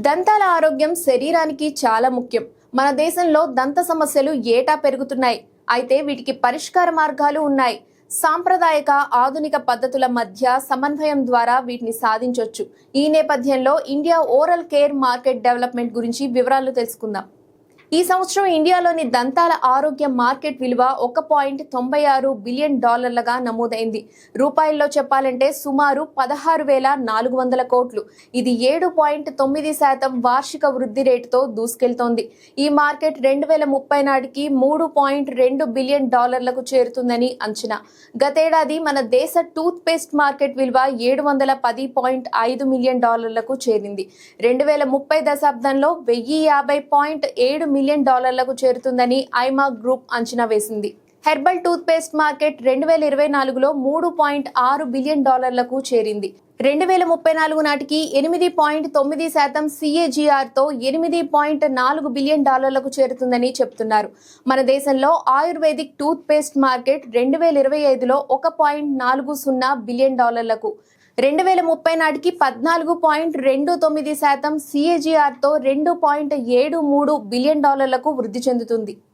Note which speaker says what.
Speaker 1: దంతాల ఆరోగ్యం శరీరానికి చాలా ముఖ్యం. మన దేశంలో దంత సమస్యలు ఏటా పెరుగుతున్నాయి. అయితే వీటికి పరిష్కార మార్గాలు ఉన్నాయి. సాంప్రదాయక ఆధునిక పద్ధతుల మధ్య సమన్వయం ద్వారా వీటిని సాధించొచ్చు. ఈ నేపథ్యంలో India oral care market development గురించి వివరాలు తెలుసుకుందాం. ఈ సంవత్సరం ఇండియాలోని దంతాల ఆరోగ్య మార్కెట్ విలువ $1.96 బిలియన్ నమోదైంది. రూపాయల్లో చెప్పాలంటే సుమారు 16,400 కోట్లు. ఇది 7.9% వార్షిక వృద్ధి రేటుతో దూసుకెళ్తోంది. ఈ మార్కెట్ 2030 నాటికి $3.2 బిలియన్ చేరుతుందని అంచనా. గతేడాది మన దేశ టూత్ పేస్ట్ మార్కెట్ విలువ $710.5 మిలియన్ చేరింది. 2030 దశాబ్దంలో 1,050.7 మిలియన్ చేరుతుందని ఐమా గ్రూప్ అంచనా వేసింది. హెర్బల్ టూత్ పేస్ట్ మార్కెట్ 2024లో $3.6 బిలియన్ చేరింది. 2034 నాటికి 8.9% CAGRతో $8.4 బిలియన్ చేరుతుందని చెప్తున్నారు. మన దేశంలో ఆయుర్వేదిక్ టూత్ పేస్ట్ మార్కెట్ 2025లో $1.40 బిలియన్ 2030 నాటికి 14.29% CAGRతో $2.73 బిలియన్ వృద్ధి చెందుతుంది.